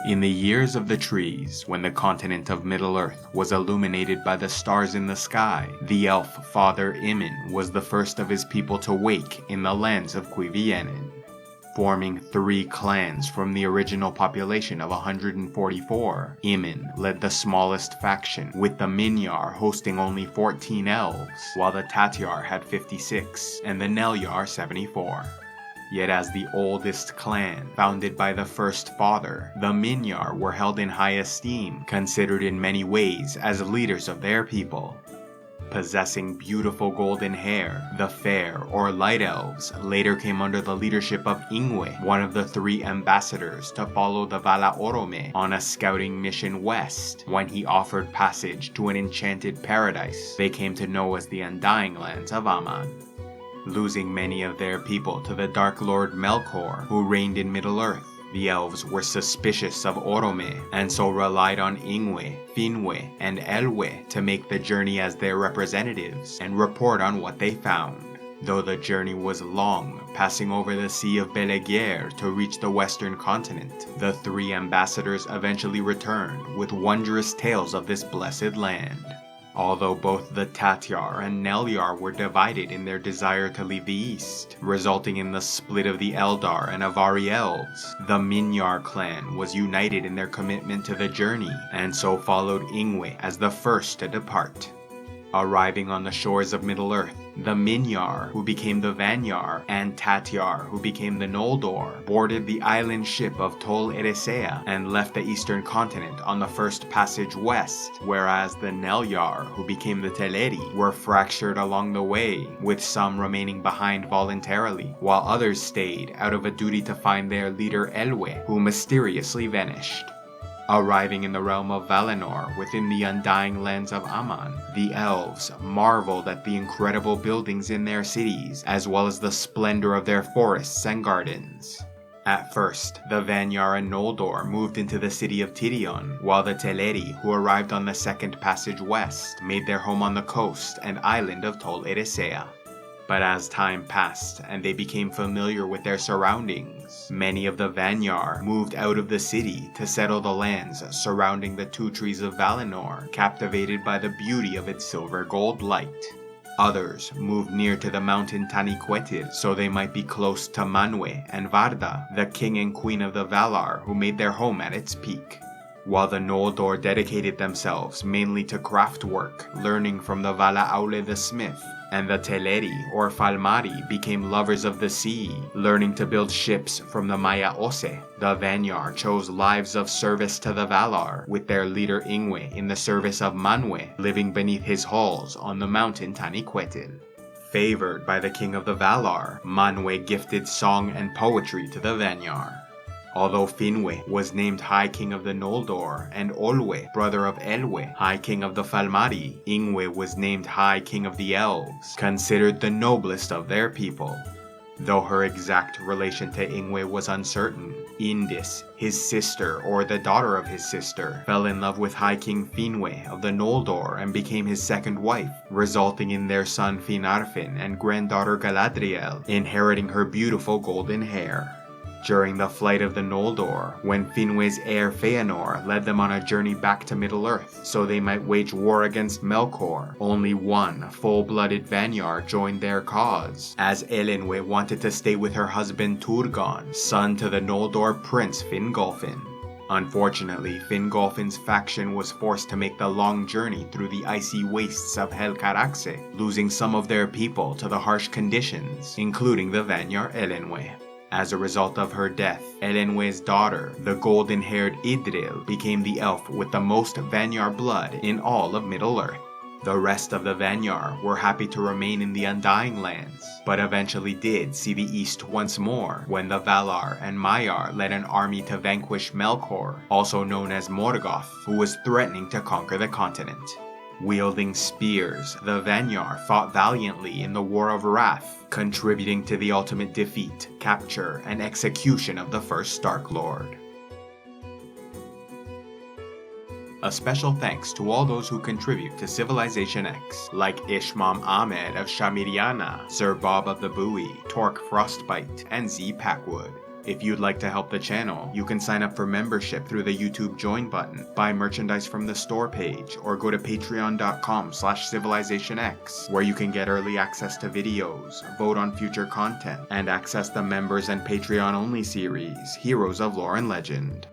In the years of the trees, when the continent of Middle-earth was illuminated by the stars in the sky, the elf father Imin was the first of his people to wake in the lands of Cuiviénen. Forming 3 clans from the original population of 144, Imin led the smallest faction, with the Minyar hosting only 14 elves, while the Tatyar had 56, and the Nelyar 74. Yet as the oldest clan, founded by the first father, the Minyar were held in high esteem, considered in many ways as leaders of their people. Possessing beautiful golden hair, the Fair or Light Elves later came under the leadership of Ingwe, one of the 3 ambassadors to follow the Vala Orome on a scouting mission west, when he offered passage to an enchanted paradise they came to know as the Undying Lands of Aman. Losing many of their people to the Dark Lord Melkor, who reigned in Middle-earth, the elves were suspicious of Orome, and so relied on Ingwe, Finwe, and Elwe to make the journey as their representatives and report on what they found. Though the journey was long, passing over the Sea of Beleguer to reach the western continent, the 3 ambassadors eventually returned with wondrous tales of this blessed land. Although both the Tatyar and Nelyar were divided in their desire to leave the east, resulting in the split of the Eldar and Avari Elves, the Minyar clan was united in their commitment to the journey, and so followed Ingwe as the first to depart. Arriving on the shores of Middle-earth, the Minyar, who became the Vanyar, and Tatyar, who became the Noldor, boarded the island ship of Tol Eressëa and left the eastern continent on the first passage west, whereas the Nelyar, who became the Teleri, were fractured along the way, with some remaining behind voluntarily, while others stayed out of a duty to find their leader Elwe, who mysteriously vanished. Arriving in the realm of Valinor within the Undying Lands of Aman, the elves marveled at the incredible buildings in their cities, as well as the splendor of their forests and gardens. At first, the Vanyar and Noldor moved into the city of Tirion, while the Teleri, who arrived on the second passage west, made their home on the coast and island of Tol Eressëa. But as time passed and they became familiar with their surroundings, many of the Vanyar moved out of the city to settle the lands surrounding the 2 trees of Valinor, captivated by the beauty of its silver-gold light. Others moved near to the mountain Taniquetil so they might be close to Manwë and Varda, the king and queen of the Valar who made their home at its peak. While the Noldor dedicated themselves mainly to craft work, learning from the Vala Aule the smith, and the Teleri or Falmari became lovers of the sea, learning to build ships from the Maya Ose. The Vanyar chose lives of service to the Valar, with their leader Ingwe in the service of Manwë, living beneath his halls on the mountain Taniquetil. Favored by the king of the Valar, Manwë gifted song and poetry to the Vanyar. Although Finwe was named High King of the Noldor, and Olwe, brother of Elwe, High King of the Falmari, Ingwe was named High King of the Elves, considered the noblest of their people. Though her exact relation to Ingwe was uncertain, Indis, his sister or the daughter of his sister, fell in love with High King Finwe of the Noldor and became his second wife, resulting in their son Finarfin and granddaughter Galadriel inheriting her beautiful golden hair. During the flight of the Noldor, when Finwë's heir Feanor led them on a journey back to Middle-earth so they might wage war against Melkor, only one full-blooded Vanyar joined their cause, as Elenwe wanted to stay with her husband Turgon, son to the Noldor prince Fingolfin. Unfortunately, Fingolfin's faction was forced to make the long journey through the icy wastes of Helcaraxe, losing some of their people to the harsh conditions, including the Vanyar Elenwe. As a result of her death, Elenwe's daughter, the golden-haired Idril, became the elf with the most Vanyar blood in all of Middle-earth. The rest of the Vanyar were happy to remain in the Undying Lands, but eventually did see the east once more when the Valar and Maiar led an army to vanquish Melkor, also known as Morgoth, who was threatening to conquer the continent. Wielding spears, the Vanyar fought valiantly in the War of Wrath, contributing to the ultimate defeat, capture, and execution of the first Dark Lord. A special thanks to all those who contribute to Civilization X, like Ishmam Ahmed of Shamiriana, Sir Bob of the Buoy, Torque Frostbite, and Z Packwood. If you'd like to help the channel, you can sign up for membership through the YouTube join button, buy merchandise from the store page, or go to patreon.com/civilizationx, where you can get early access to videos, vote on future content, and access the members and Patreon only series, Heroes of Lore and Legend.